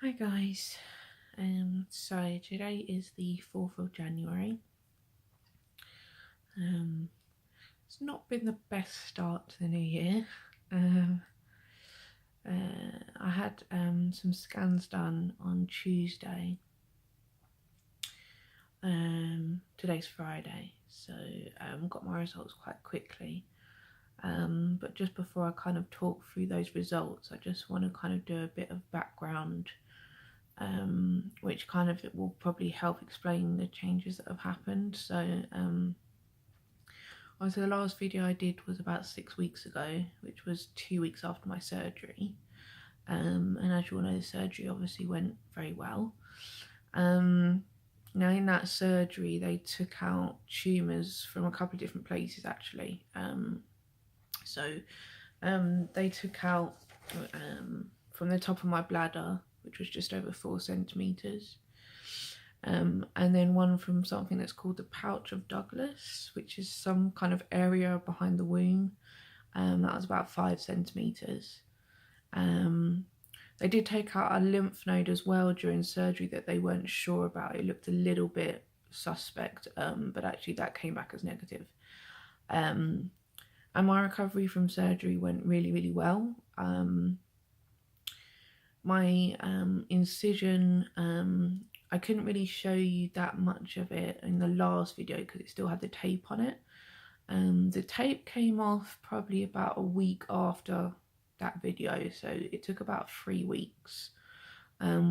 Hi guys, so today is the 4th of January. It's not been the best start to the new year. I had some scans done on Tuesday. Today's Friday, so got my results quite quickly. But just before I kind of talk through those results, I just want to kind of do a bit of background, which kind of it will probably help explain the changes that have happened. So the last video I did was about 6 weeks ago, which was 2 weeks after my surgery. And as you all know, the surgery obviously went very well. Now in that surgery, they took out tumours from a couple of different places actually. They took out from the top of my bladder, which was just over 4 centimetres. And then one from something that's called the pouch of Douglas, which is some kind of area behind the womb. That was about 5 centimetres. They did take out a lymph node as well during surgery that they weren't sure about. It looked a little bit suspect, but actually that came back as negative. And my recovery from surgery went really, really well. My incision, I couldn't really show you that much of it in the last video because it still had the tape on it. The tape came off probably about a week after that video, so it took about 3 weeks,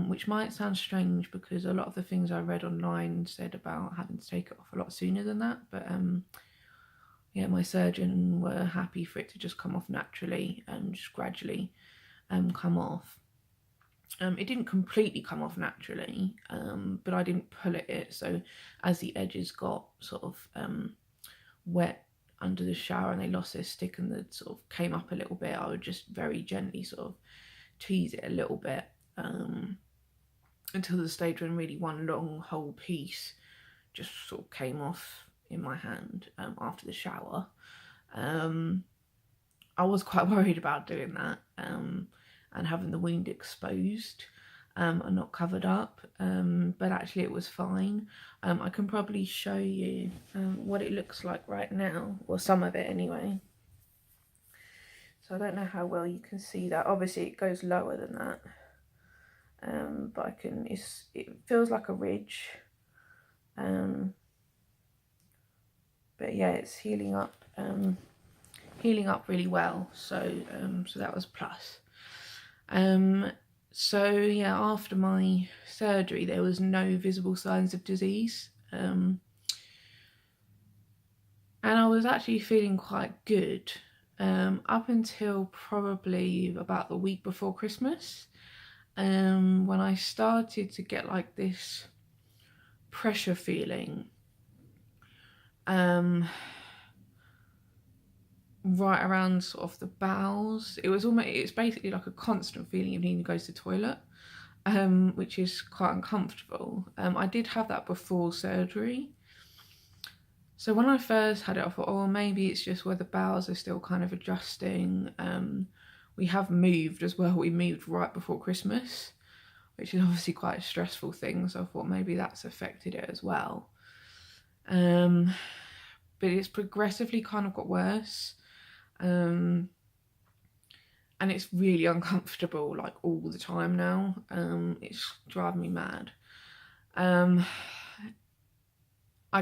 which might sound strange because a lot of the things I read online said about having to take it off a lot sooner than that, but yeah, my surgeon were happy for it to just come off naturally and just gradually come off. It didn't completely come off naturally, but I didn't pull at it, so as the edges got sort of wet under the shower and they lost their stick and it sort of came up a little bit, I would just very gently sort of tease it a little bit until the stage when really one long whole piece just sort of came off in my hand after the shower. I was quite worried about doing that and having the wound exposed and not covered up, but actually it was fine. I can probably show you what it looks like right now, or some of it anyway. So I don't know how well you can see that. Obviously it goes lower than that, but I can. It feels like a ridge, but yeah, it's healing up really well. So so that was plus. So yeah, after my surgery, there was no visible signs of disease. And I was actually feeling quite good up until probably about the week before Christmas, when I started to get like this pressure feeling right around sort of the bowels. It's basically like a constant feeling of needing to go to the toilet, which is quite uncomfortable. I did have that before surgery. So when I first had it, I thought, oh, maybe it's just where the bowels are still kind of adjusting. We have moved as well. We moved right before Christmas, which is obviously quite a stressful thing. So I thought maybe that's affected it as well. But it's progressively kind of got worse. And it's really uncomfortable like all the time now. It's driving me mad. I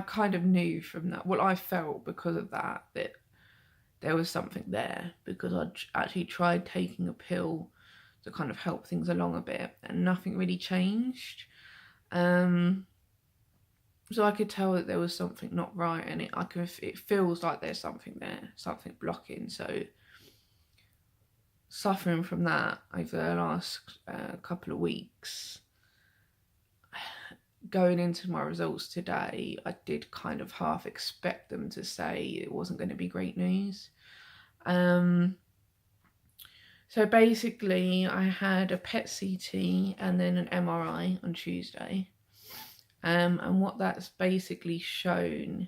kind of knew from that, well, I felt because of that there was something there, because I'd actually tried taking a pill to kind of help things along a bit and nothing really changed. So I could tell that there was something not right, and it feels like there's something there, something blocking. So suffering from that over the last couple of weeks, going into my results today, I did kind of half expect them to say it wasn't going to be great news. So basically I had a PET CT and then an MRI on Tuesday. And what that's basically shown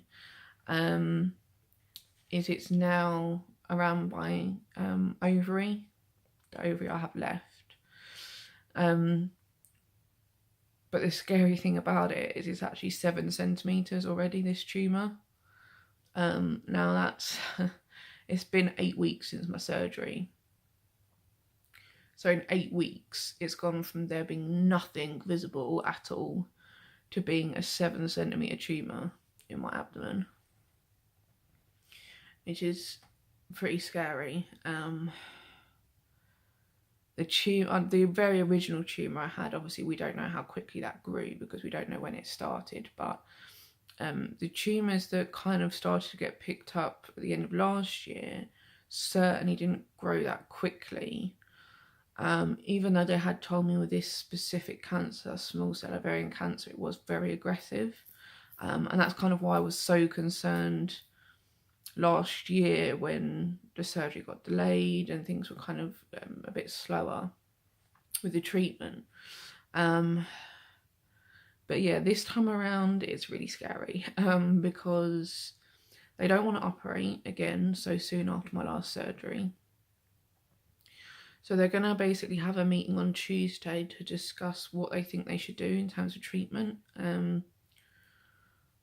is it's now around my ovary, the ovary I have left. But the scary thing about it is it's actually 7 centimeters already, this tumour. Now that's, it's been 8 weeks since my surgery. So in 8 weeks, it's gone from there being nothing visible at all to being a 7 centimeter tumour in my abdomen, which is pretty scary. The very original tumour I had, obviously we don't know how quickly that grew because we don't know when it started, but the tumours that kind of started to get picked up at the end of last year certainly didn't grow that quickly. Even though they had told me with this specific cancer, small cell ovarian cancer, it was very aggressive. And that's kind of why I was so concerned last year when the surgery got delayed and things were kind of a bit slower with the treatment. But yeah, this time around it's really scary because they don't want to operate again so soon after my last surgery. So they're going to basically have a meeting on Tuesday to discuss what they think they should do in terms of treatment.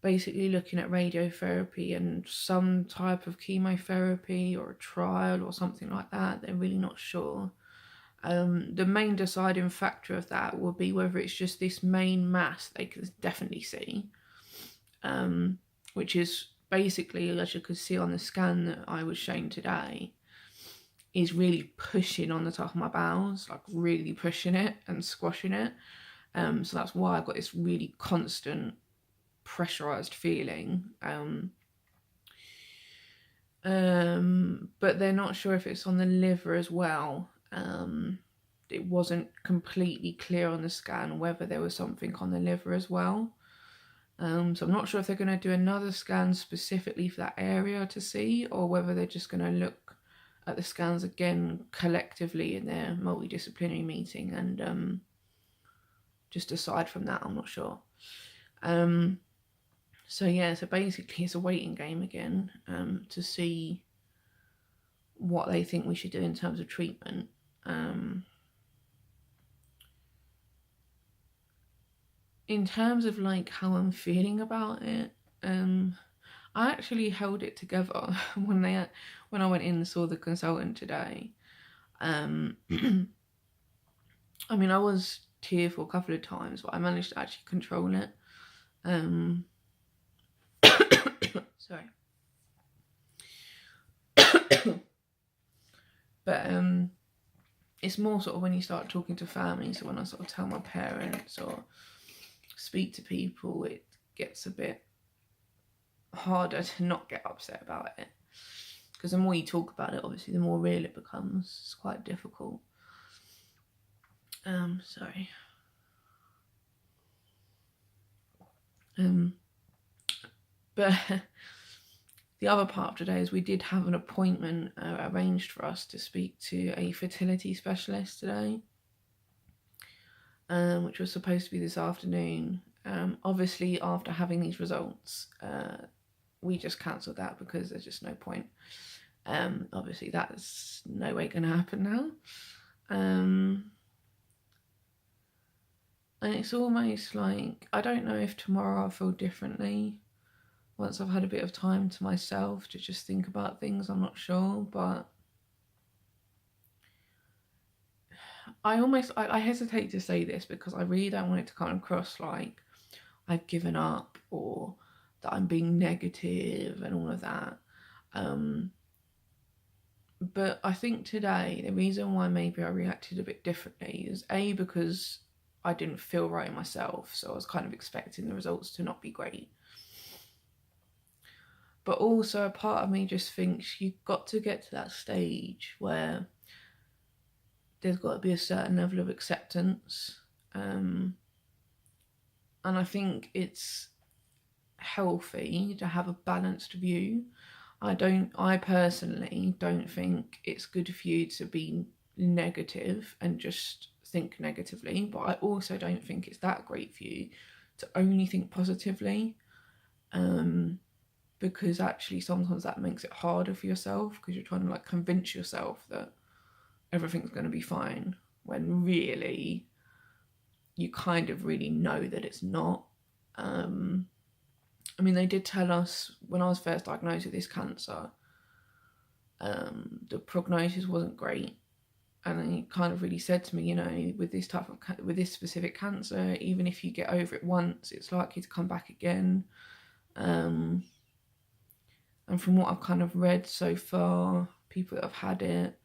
Basically looking at radiotherapy and some type of chemotherapy or a trial or something like that. They're really not sure. The main deciding factor of that will be whether it's just this main mass they can definitely see, which is basically, as you could see on the scan that I was shown today, is really pushing on the top of my bowels, like really pushing it and squashing it. So that's why I've got this really constant pressurized feeling. But they're not sure if it's on the liver as well. It wasn't completely clear on the scan whether there was something on the liver as well. So I'm not sure if they're going to do another scan specifically for that area to see, or whether they're just going to look at the scans again collectively in their multidisciplinary meeting and just decide from that. I'm not sure. So yeah, so basically it's a waiting game again to see what they think we should do in terms of treatment. In terms of like how I'm feeling about it, I actually held it together when I went in and saw the consultant today. I mean, I was tearful a couple of times, but I managed to actually control it. Sorry. But it's more sort of when you start talking to family, so when I sort of tell my parents or speak to people, it gets a bit harder to not get upset about it, because the more you talk about it, obviously the more real it becomes. It's quite difficult. Sorry. But the other part of today is we did have an appointment arranged for us to speak to a fertility specialist today, which was supposed to be this afternoon. Obviously, after having these results, we just cancelled that because there's just no point. Obviously, that's no way going to happen now. And it's almost like, I don't know if tomorrow I'll feel differently once I've had a bit of time to myself to just think about things. I'm not sure, but I hesitate to say this because I really don't want it to come across like I've given up or that I'm being negative and all of that. But I think today the reason why maybe I reacted a bit differently is A, because I didn't feel right myself, so I was kind of expecting the results to not be great. But also a part of me just thinks you've got to get to that stage where there's got to be a certain level of acceptance. And I think it's healthy to have a balanced view. I personally don't think it's good for you to be negative and just think negatively, but I also don't think it's that great for you to only think positively. Because actually sometimes that makes it harder for yourself because you're trying to like convince yourself that everything's going to be fine when really you kind of really know that it's not. I mean, they did tell us when I was first diagnosed with this cancer, the prognosis wasn't great. And he kind of really said to me, you know, with this type of, with this specific cancer, even if you get over it once, it's likely to come back again. And from what I've kind of read so far, people that have had it,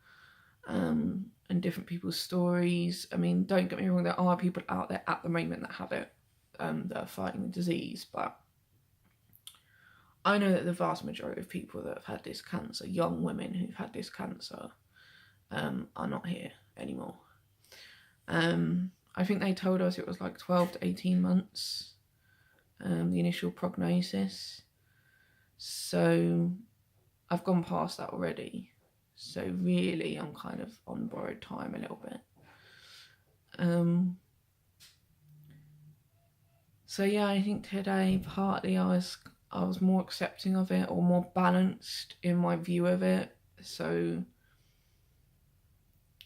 and different people's stories. I mean, don't get me wrong, there are people out there at the moment that have it, that are fighting the disease, but I know that the vast majority of people that have had this cancer, young women who've had this cancer, are not here anymore. I think they told us it was like 12 to 18 months, the initial prognosis. So I've gone past that already. So really, I'm kind of on borrowed time a little bit. So yeah, I think today partly I was more accepting of it, or more balanced in my view of it. So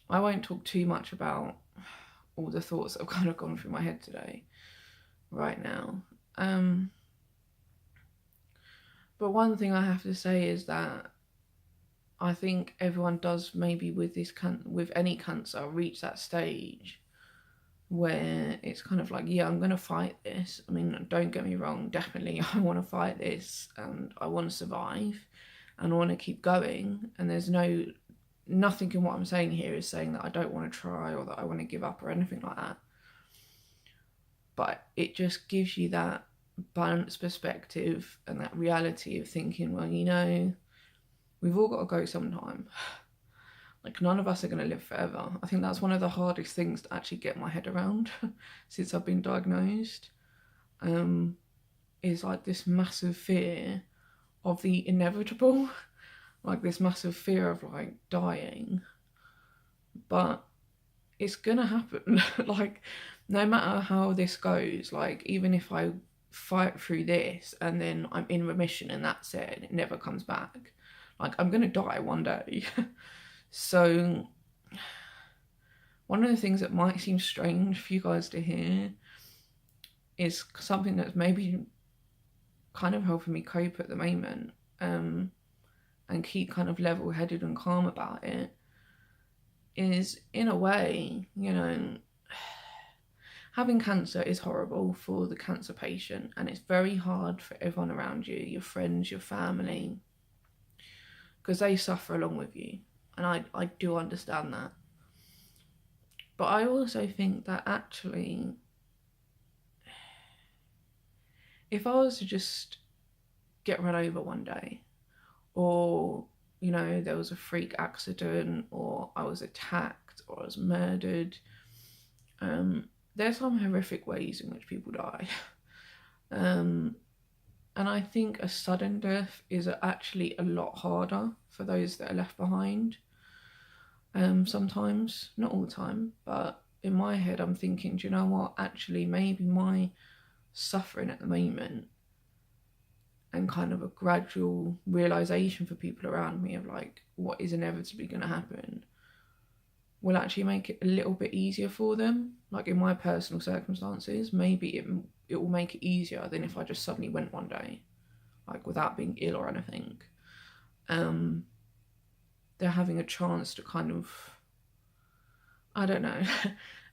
I won't talk too much about all the thoughts that have kind of gone through my head today, right now. But one thing I have to say is that I think everyone does, maybe with this with any cancer, reach that stage where it's kind of like, yeah, I'm going to fight this. I mean, don't get me wrong, definitely I want to fight this and I want to survive and I want to keep going. And there's nothing in what I'm saying here is saying that I don't want to try or that I want to give up or anything like that. But it just gives you that balanced perspective and that reality of thinking, well, you know, we've all got to go sometime. Like, none of us are going to live forever. I think that's one of the hardest things to actually get my head around since I've been diagnosed, is like this massive fear of the inevitable, like this massive fear of like dying. But it's going to happen. Like, no matter how this goes, like, even if I fight through this and then I'm in remission and that's it, and it never comes back, like, I'm going to die one day. So one of the things that might seem strange for you guys to hear is something that's maybe kind of helping me cope at the moment, and keep kind of level-headed and calm about it, is, in a way, you know, having cancer is horrible for the cancer patient, and it's very hard for everyone around you, your friends, your family, because they suffer along with you. And I do understand that. But I also think that actually, if I was to just get run over one day, or, you know, there was a freak accident, or I was attacked, or I was murdered, there's some horrific ways in which people die. And I think a sudden death is actually a lot harder for those that are left behind. Sometimes, not all the time, but in my head I'm thinking, do you know what, actually maybe my suffering at the moment and kind of a gradual realization for people around me of like what is inevitably going to happen will actually make it a little bit easier for them. Like, in my personal circumstances, maybe it will make it easier than if I just suddenly went one day, like, without being ill or anything. They're having a chance to kind of, I don't know,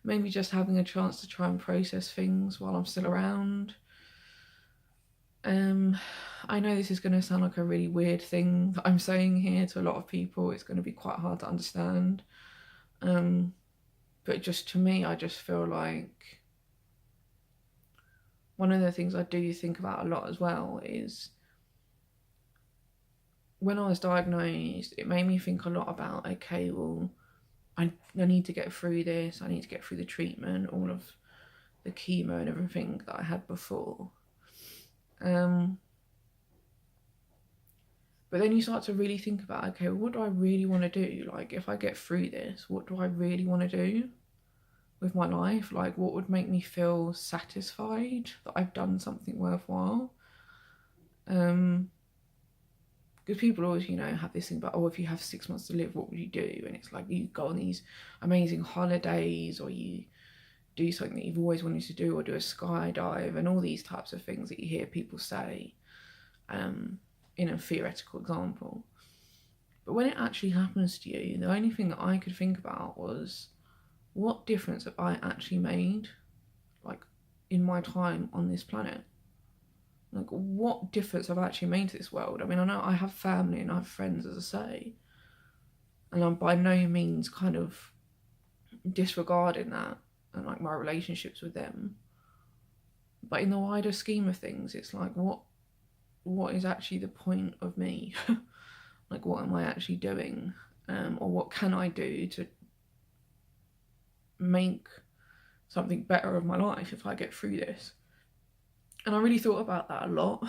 maybe just having a chance to try and process things while I'm still around. I know this is going to sound like a really weird thing that I'm saying here to a lot of people. It's going to be quite hard to understand. But just to me, I just feel like one of the things I do think about a lot as well is, when I was diagnosed, it made me think a lot about, okay, well, I need to get through this, I need to get through the treatment, all of the chemo and everything that I had before. But then you start to really think about, okay, well, what do I really want to do? Like, if I get through this, what do I really want to do with my life? Like, what would make me feel satisfied that I've done something worthwhile? Because people always, you know, have this thing about, oh, if you have 6 months to live, what would you do? And it's like, you go on these amazing holidays, or you do something that you've always wanted to do, or do a skydive, and all these types of things that you hear people say in a theoretical example. But when it actually happens to you, the only thing that I could think about was, what difference have I actually made, like, in my time on this planet? Like, what difference have I actually made to this world? I mean, I know I have family and I have friends, as I say, and I'm by no means kind of disregarding that and like my relationships with them. But in the wider scheme of things, it's like, what is actually the point of me? Like, what am I actually doing? Or what can I do to make something better of my life if I get through this? And I really thought about that a lot.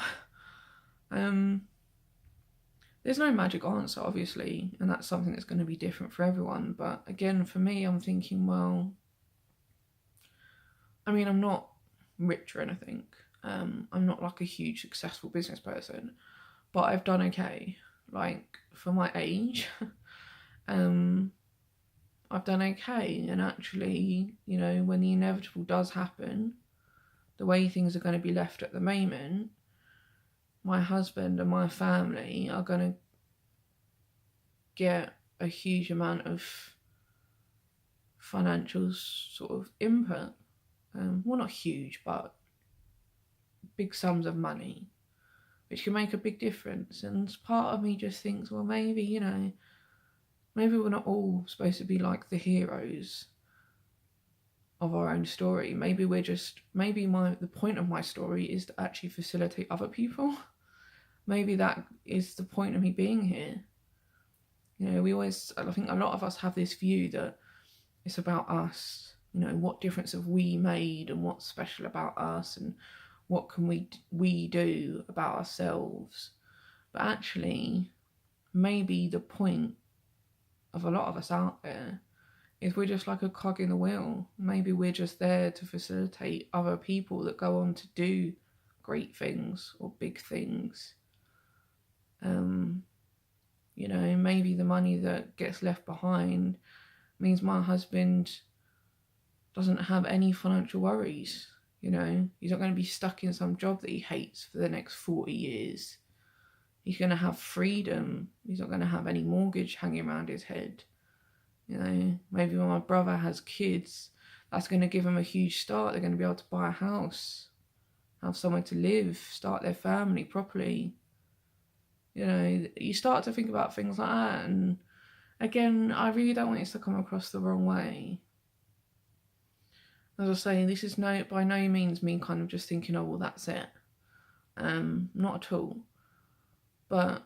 There's no magic answer, obviously, and that's something that's going to be different for everyone. But again, for me, I'm thinking, well, I mean, I'm not rich or anything. I'm not like a huge successful business person, but I've done okay. Like, for my age, I've done okay. And actually, you know, when the inevitable does happen, the way things are going to be left at the moment, my husband and my family are going to get a huge amount of financial sort of input. Well, not huge, but big sums of money, which can make a big difference. And part of me just thinks, well, maybe, you know, maybe we're not all supposed to be like the heroes of our own story. Maybe we're just, the point of my story is to actually facilitate other people. Maybe that is the point of me being here. You know, I think a lot of us have this view that it's about us. You know, what difference have we made, and what's special about us, and what can we do about ourselves? But actually, maybe the point of a lot of us out there is we're just like a cog in the wheel. Maybe we're just there to facilitate other people that go on to do great things or big things. You know, maybe the money that gets left behind means my husband doesn't have any financial worries. You know, he's not going to be stuck in some job that he hates for the next 40 years. He's going to have freedom. He's not going to have any mortgage hanging around his head. You know, maybe when my brother has kids, that's going to give them a huge start. They're going to be able to buy a house, have somewhere to live, start their family properly. You know, you start to think about things like that. And again, I really don't want this to come across the wrong way. As I was saying, this is by no means me kind of just thinking, oh, well, that's it. Not at all. But,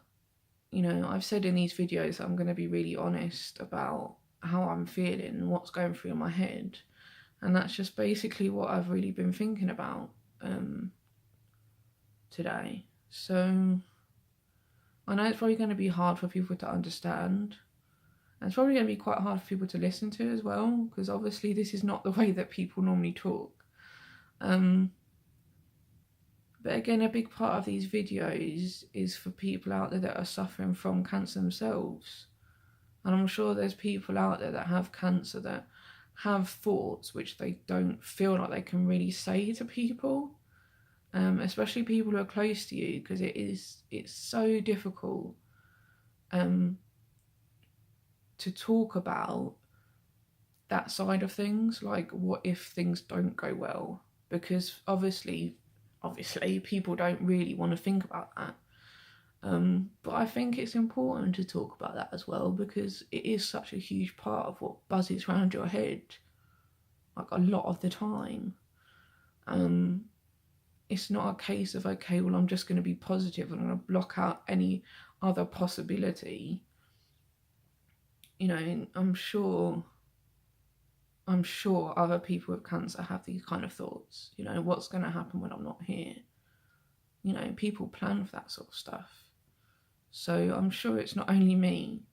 you know, I've said in these videos that I'm going to be really honest about how I'm feeling and what's going through in my head. And that's just basically what I've really been thinking about today. So I know it's probably going to be hard for people to understand. And it's probably going to be quite hard for people to listen to as well, because obviously this is not the way that people normally talk. But again, a big part of these videos is for people out there that are suffering from cancer themselves. And I'm sure there's people out there that have cancer that have thoughts which they don't feel like they can really say to people, especially people who are close to you, because it's so difficult to talk about that side of things, like what if things don't go well, because obviously people don't really want to think about that. But I think it's important to talk about that as well, because it is such a huge part of what buzzes around your head, like a lot of the time. It's not a case of, okay, well, I'm just going to be positive and I'm going to block out any other possibility. You know, I'm sure other people with cancer have these kind of thoughts. You know, what's going to happen when I'm not here? You know, people plan for that sort of stuff. So I'm sure it's not only me.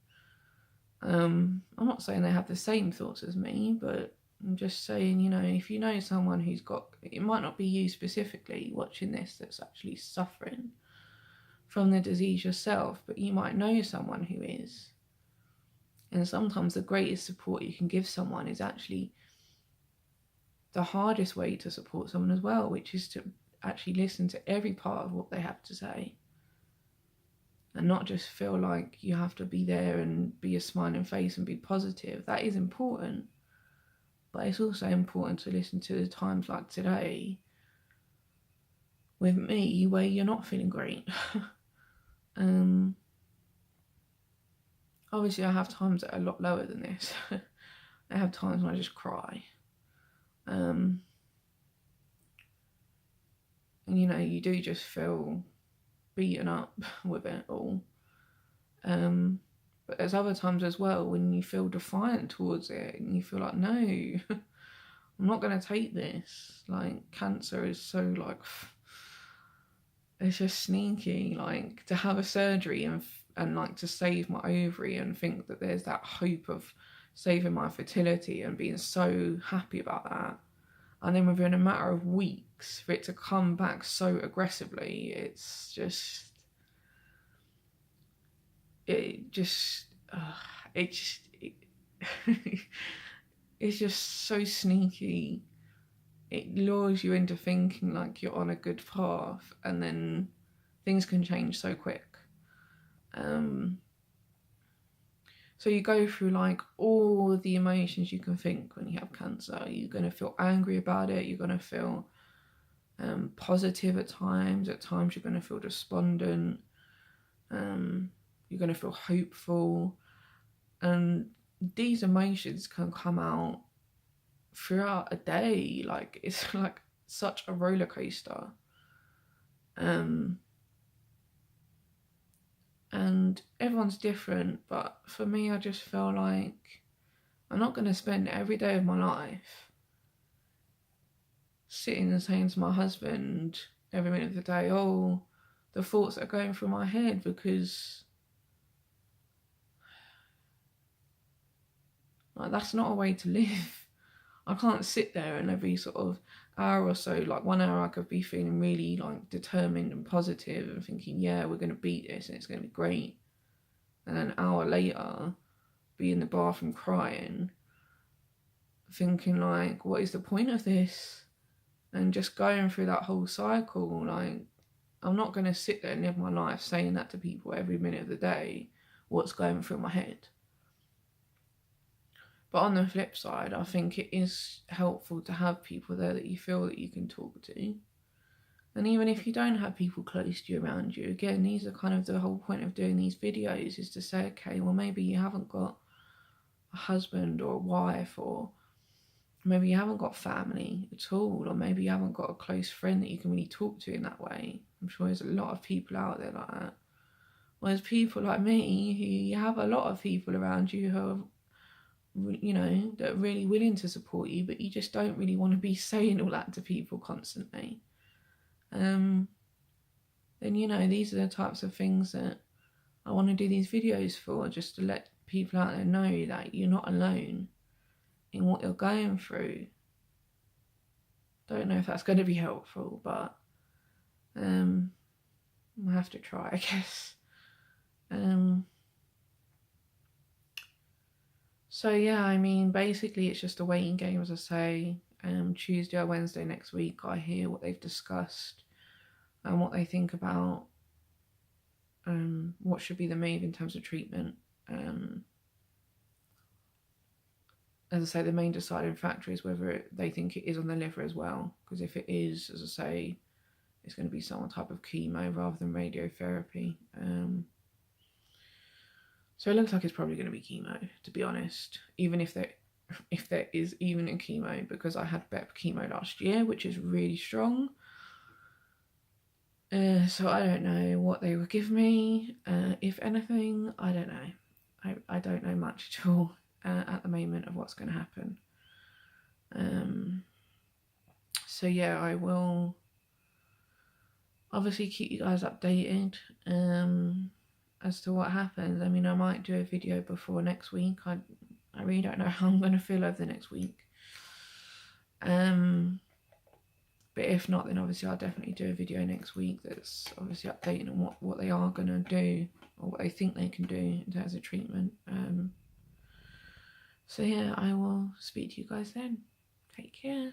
I'm not saying they have the same thoughts as me, but I'm just saying, you know, if you know someone who's got, it might not be you specifically watching this that's actually suffering from the disease yourself, but you might know someone who is. And sometimes the greatest support you can give someone is actually the hardest way to support someone as well, which is to actually listen to every part of what they have to say and not just feel like you have to be there and be a smiling face and be positive. That is important, but it's also important to listen to the times like today with me where you're not feeling great. Obviously I have times that are a lot lower than this. I have times when I just cry. And you know, you do just feel beaten up with it all. But there's other times as well when you feel defiant towards it and you feel like, no, I'm not going to take this. Like, cancer is so, like, it's just sneaky. Like, to have a surgery and like to save my ovary and think that there's that hope of saving my fertility and being so happy about that, and then within a matter of weeks for it to come back so aggressively, it's just it's just so sneaky. It lures you into thinking like you're on a good path, and then things can change so quick. So you go through like all the emotions you can think when you have cancer. You're going to feel angry about it. You're going to feel positive at times. At times you're going to feel despondent. You're going to feel hopeful. And these emotions can come out throughout a day. Like, it's like such a roller coaster. And everyone's different, but for me, I just feel like I'm not going to spend every day of my life sitting and saying to my husband every minute of the day, oh, the thoughts that are going through my head, because like, that's not a way to live. I can't sit there and every sort of hour or so, like 1 hour I could be feeling really like determined and positive and thinking, yeah, we're going to beat this and it's going to be great. And then an hour later, be in the bathroom crying, thinking like, what is the point of this? And just going through that whole cycle. Like, I'm not going to sit there and live my life saying that to people every minute of the day, what's going through my head. But on the flip side, I think it is helpful to have people there that you feel that you can talk to. And even if you don't have people close to you around you, again, these are kind of the whole point of doing these videos, is to say, okay, well, maybe you haven't got a husband or a wife, or maybe you haven't got family at all, or maybe you haven't got a close friend that you can really talk to in that way. I'm sure there's a lot of people out there like that. Whereas people like me, who you have a lot of people around you who are, you know, that are really willing to support you, but you just don't really want to be saying all that to people constantly. Then, you know, these are the types of things that I want to do these videos for, just to let people out there know that you're not alone in what you're going through. Don't know if that's going to be helpful, but I'll have to try, I guess. So yeah, I mean, basically it's just a waiting game, as I say. Tuesday or Wednesday next week, I hear what they've discussed and what they think about what should be the move in terms of treatment. As I say, the main deciding factor is whether they think it is on the liver as well, because if it is, as I say, it's going to be some type of chemo rather than radiotherapy. So it looks like it's probably going to be chemo, to be honest, even if there is even a chemo, because I had BEP chemo last year, which is really strong. So I don't know what they will give me. If anything, I don't know. I don't know much at all at the moment of what's going to happen. So yeah, I will obviously keep you guys updated as to what happens. I mean, I might do a video before next week. I really don't know how I'm going to feel over the next week. But if not, then obviously I'll definitely do a video next week that's obviously updating on what they are going to do, or what they think they can do in terms of treatment. So yeah, I will speak to you guys then. Take care.